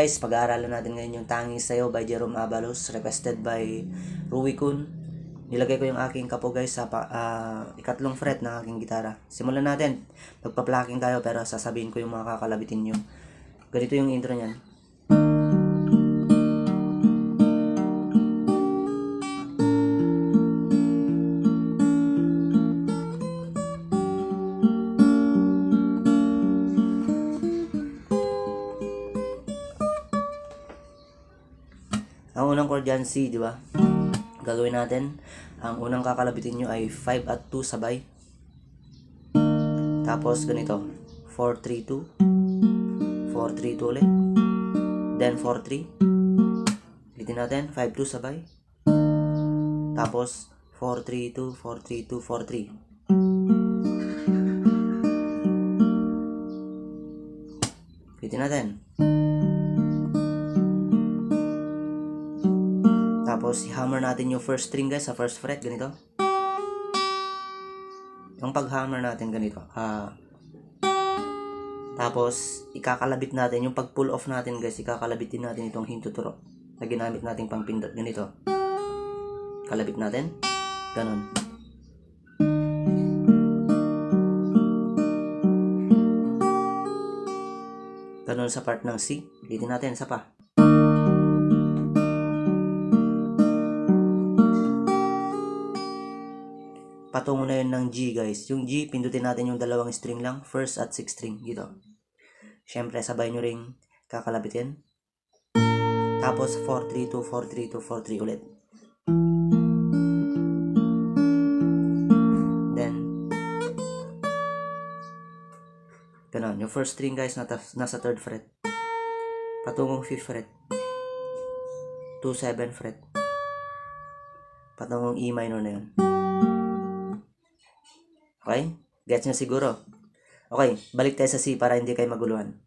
guys, pag-aaralan natin ngayon yung Tanging Sayo by Jerome Abalos, requested by Rui Kun. Nilagay ko yung aking kapo guys sa ikatlong fret ng aking gitara. Simulan natin. Magpa-plucking tayo pero sasabihin ko yung mga kakalabitin nyo. Ganito yung intro nyan. Ang unang chord dyan, C, di ba? Gagawin natin, ang unang kakalabitin nyo ay 5 at 2 sabay. Tapos ganito, 4, 3, 2. 4, 3, 2 ulit. Then 4, 3. Ulitin natin, 5, 2 sabay. Tapos 4, 3, 2, 4, 3, 2, 4, 3. Ulitin natin. Tapos, i-hammer natin yung first string guys sa first fret, ganito. Yung pag-hammer natin ganito. Tapos, ikakalabit natin, yung pag-pull off natin guys, ikakalabitin natin itong hintuturo na ginamit natin pang pindot, ganito. Kalabit natin. Ganon. Ganon sa part ng C. Ulitin natin, isa pa. Patungo na yun ng G guys. Yung G, pindutin natin yung dalawang string lang. First at 6th string. Dito. Siyempre, sabay nyo ring kakalabitin. Tapos, 4, 3, 2, 4, 3, 2, 4, 3 ulit. Then, ganun. Yung first string guys, nasa 3rd fret. Patungong 5th fret. 2, 7th fret. Patungong E minor na yun. Okay? Gets nyo siguro? Okay, balik tayo sa C para hindi kayo maguluhan.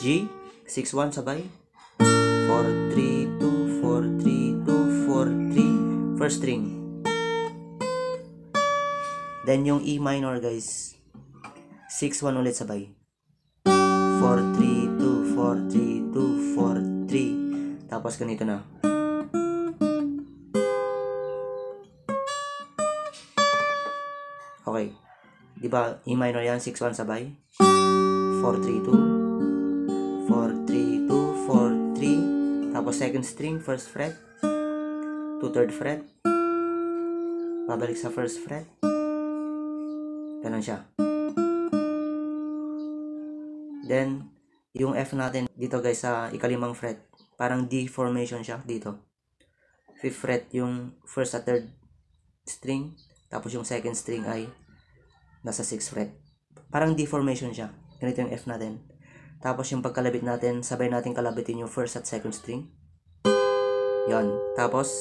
G, 6-1 sabay. 4-3-2, 4-3-2, 4-3. First string. Then yung E minor guys. 6-1 ulit sabay. 4-3-2, 4-3-2, 4-3. Tapos ganito na. Okay. Diba, E minor yan, 6-1 sabay. 4-3-2. 4-3-2, 4-3. Tapos second string, first fret. To 3rd fret. Babalik sa first fret. Ganon siya. Then, yung F natin dito guys sa ikalimang fret. Parang D formation siya dito. 5th fret yung first at 3rd string. Tapos yung second string ay nasa 6th fret. Parang D formation siya. Ganito yung F natin. Tapos yung pagkalabit natin, sabay natin kalabitin yung first at second string. Yon. Tapos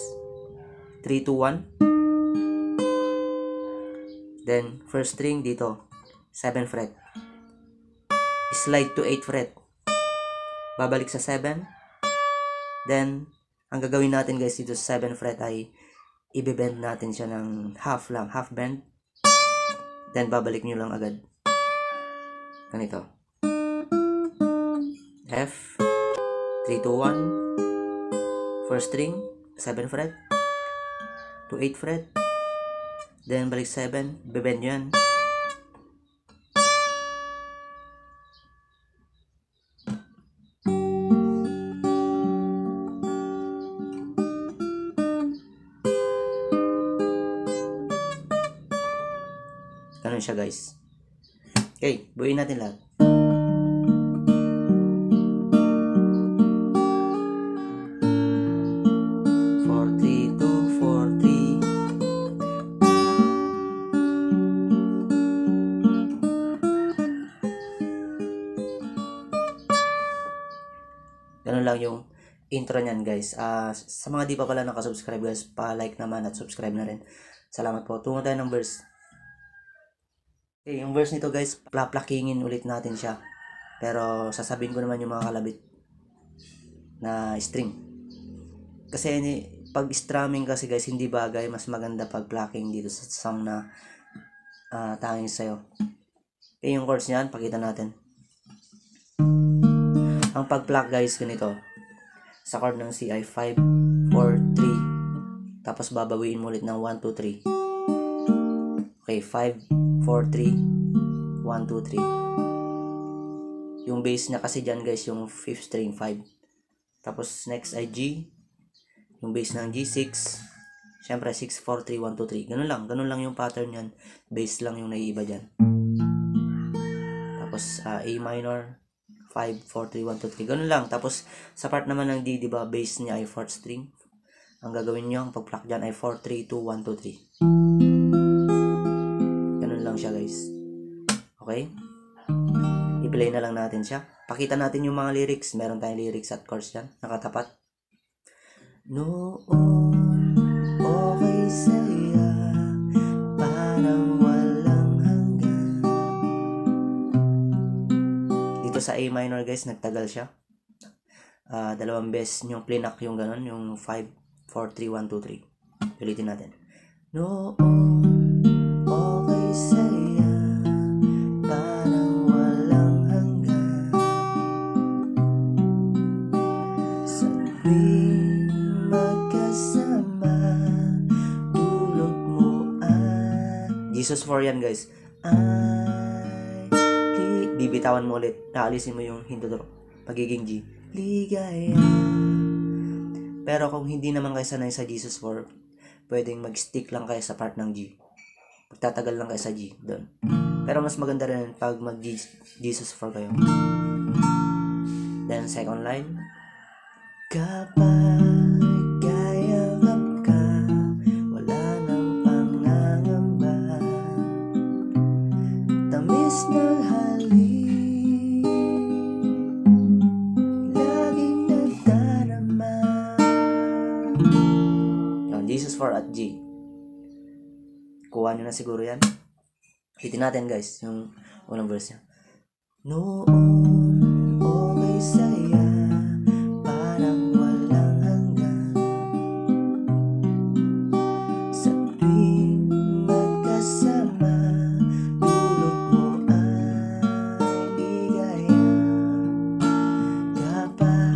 3, 2, 1. Then first string dito, 7th fret. Slide to 8th fret. Babalik sa 7. Then ang gagawin natin guys dito sa 7th fret ay i-bend natin siya ng half lang, half bend. Then babalik nyo lang agad. Ganito. F, 3, 2, 1. First string, 7th fret. To 8th fret. Then balik 7, bebend nyo yan. Ganun siya guys. Okay, buuin natin lahat. Ganun lang yung intro niyan guys. Sa mga di pa pala nakasubscribe guys, pa-like naman at subscribe na rin. Salamat po. Tungo tayo ng verse. Okay, yung verse nito guys, plakingin ulit natin siya. Pero sasabihin ko naman yung mga kalabit na string. Kasi pag strumming kasi guys, hindi bagay. Mas maganda pag plucking dito sa song na tanging sa'yo. Okay, yung chords niyan, pakita natin. Ang pag-pluck guys, ganito. Sa chord ng C ay 5, 4, 3. Tapos babawiin mo ulit ng 1, 2, 3. Okay, 5, 4, 3, 1, 2, 3. Yung bass niya kasi dyan guys, yung 5th string, 5. Tapos next ay G. Yung bass ng G, 6. Siyempre, 6, 4, 3, 1, 2, 3. Ganun lang yung pattern yan. Bass lang yung naiiba dyan. Tapos A minor, 5, 4, 3, 1, 2, 3. Ganun lang. Tapos sa part naman ng D, diba, bass niya ay 4th string. Ang gagawin nyo, ang pag-pluck dyan ay 4, 3, 2, 1, 2, 3. Ganun lang siya guys. Okay? I-play na lang natin siya. Pakita natin yung mga lyrics. Meron tayong lyrics at chords dyan. Nakatapat. Noon, okay saya, parang walang hanggan. Dito sa A minor guys, nagtagal siya. Dalawang beses yung plinak yung ganun, yung 5, 4, 3, 1, 2, 3. Ulitin natin. Noon, okay saya, parang walang hanggan. Sa tuwing magkasama, tulog mo Jesus for yan guys. Bibitawan mo ulit. Naalisin mo yung hinto drop. Pagiging G. Ligaya. Pero kung hindi naman kayo sanay sa Jesus for, pwedeng mag-stick lang kayo sa part ng G. Pagtatagal lang kayo sa G. Doon. Pero mas maganda rin pag mag-Jesus for kayo. Then second line. Kapag kayakap ka, wala nang pangangamba. Tamis ng halik, laging nagdarama. Yung Jesus for at G. Kuha nyo na siguro yan. Hitin natin guys, yung unang verse niya. Noon, okay saya, parang walang hanggan. Sa tuwing magkasama, tulog mo ay ligaya. Kapag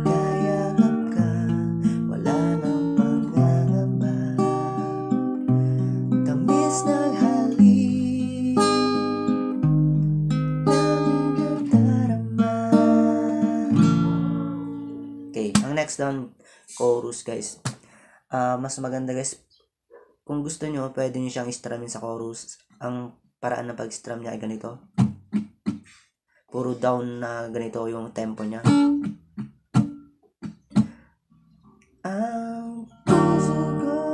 kayakap ka, wala nang pangangamba. Tamis ng halik, laging nagdarama. Okay, ang next down, chorus guys. Mas maganda guys, kung gusto nyo, pwede nyo siyang i-strumin sa chorus. Ang paraan ng pag-strum niya ay ganito. Puro down na ganito yung tempo niya. Ang puso ko.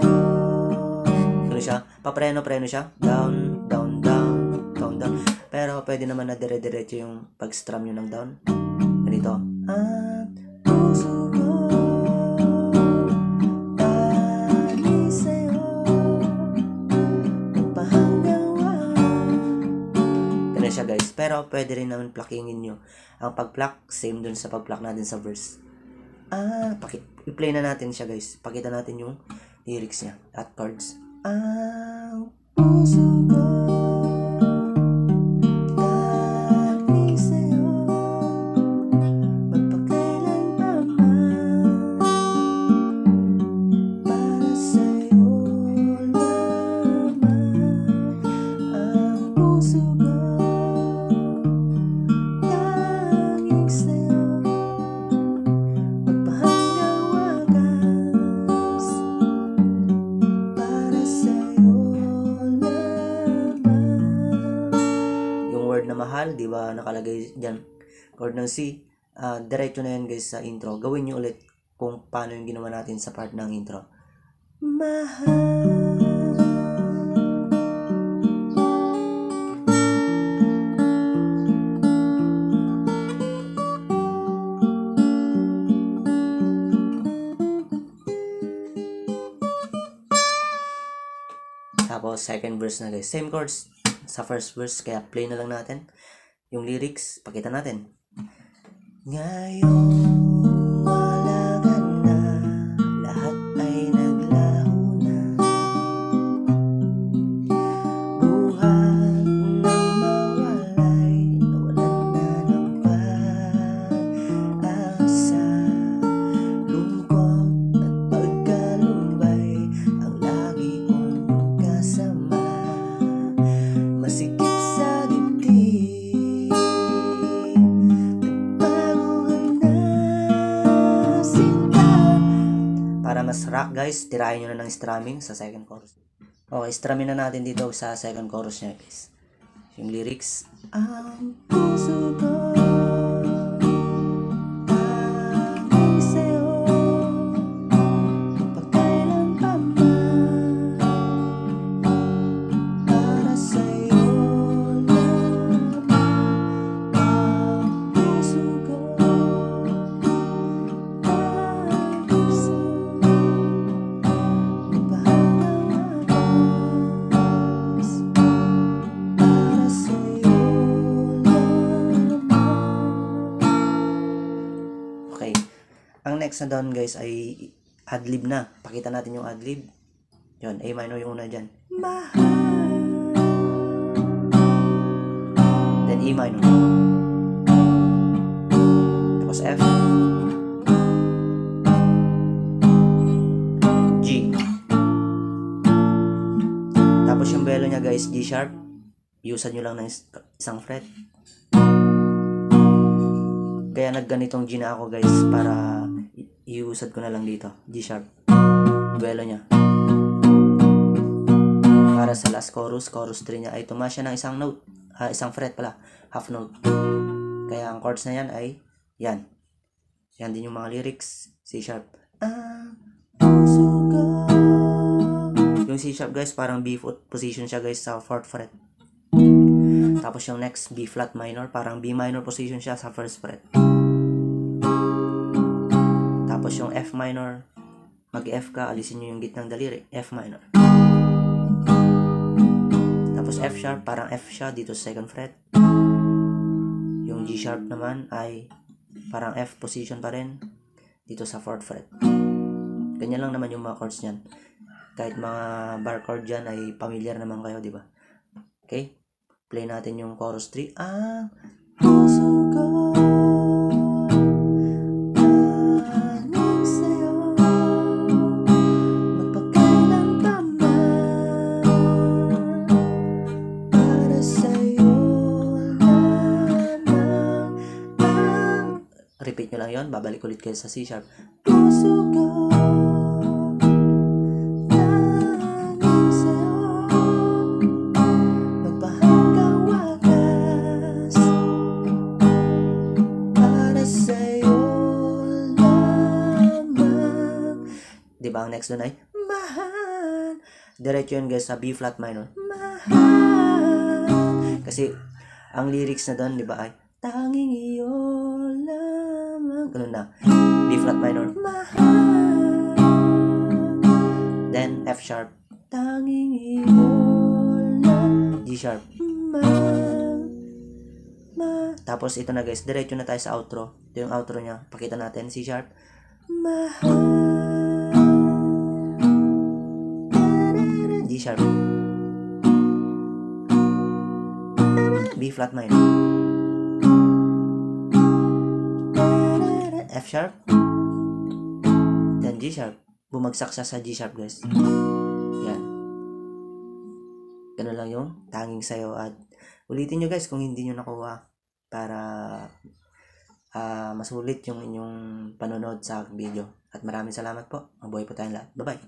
Ganun siya. Papreno-preno siya. Down, down, down, down, down. Pero pwede naman na dire-diretso yung pag-strum nyo ng down. Ganito. Ang puso ko. Lagi sa'yo. Ganun siya guys. Pero pwede rin naman pluckingin nyo. Ang pag-pluck, same dun sa pag-pluck natin sa verse. I-play na natin siya guys. Pakita natin yung lyrics niya at chords. Ang puso ko lagi sa'yo, magpakailanman. Para sa'yo lamang. Ang puso ko laging sa'yo, magpahanggang wagas. Para sa'yo lamang. Yung word na mahal, di ba nakalagay dyan, chord ng C. Diretso na yan guys sa intro. Gawin nyo ulit kung paano yung ginawa natin sa part ng intro. Mahal. Tapos second verse na guys. Same chords sa first verse, kaya play na lang natin. Yung lyrics, pakita natin. Ngayon wala ka na, lahat ay naglaho na. Buhay rock guys, tirahin nyo na ng strumming sa second chorus. Okay, strumming na natin dito sa second chorus niya guys. Yung lyrics, ang puso ko tanging sa'yo, pagkailan pa man, para sa'yo lamang. Ang puso ko tanging sa'yo, bahagang wagas, para sa'yo lamang. Okay, ang next na doon guys ay adlib na. Pakita natin yung adlib. Yun, A minor yung una dyan. Mahal. Then E minor. Tapos F. G. Tapos yung belo niya guys, G sharp. Usan nyo lang ng isang fret. Kaya nagganitong G na ako guys para iusad ko na lang dito. G sharp. Belo niya. Para sa last chorus, chorus 3 niya ay tumaas siya ng isang note. Isang fret pala. Half note. Kaya ang chords na yan ay yan. Yan din yung mga lyrics. C sharp. Puso ko. Yung C sharp guys parang B position siya guys sa 4th fret. Tapos yung next B flat minor, parang B minor position siya sa 1st fret. Tapos yung F minor, mag-F ka, alisin nyo yung gitnang daliri, F minor. Tapos F sharp, parang F siya dito sa 2nd fret. Yung G sharp naman ay parang F position pa rin dito sa 4th fret. Ganyan lang naman yung mga chords niyan. Kahit mga bar chord dyan ay familiar naman kayo, di ba? Okay? Play natin yung chorus 3. Ang puso ko tanging sa'yo, magpakailan pa man, para sa'yo lamang. Repeat nyo lang yon. Babalik ulit kayo sa C sharp. Puso ko tanging sa'yo, magpahanggang wagas, para sa'yo lamang. Diba ang next doon ay mahal. Diretso yun guys sa B flat minor. Mahal. Kasi ang lyrics na doon diba ay tanging iyo lamang. Ganun na. B flat minor. Mahal. Then F sharp. Tanging iyo lamang. G sharp. Tapos ito na guys. Diretso na tayo sa outro. Ito yung outro niya. Pakita natin. C sharp. Mahal. G sharp. B flat minor. F sharp. Then G sharp. Bumagsak siya sa G sharp guys. Yan. Ganun lang yung tanging sa'yo. At ulitin nyo guys kung hindi nyo nakuha para masulit yung inyong panonood sa video. At maraming salamat po. Mabuhay po tayong lahat. Bye bye.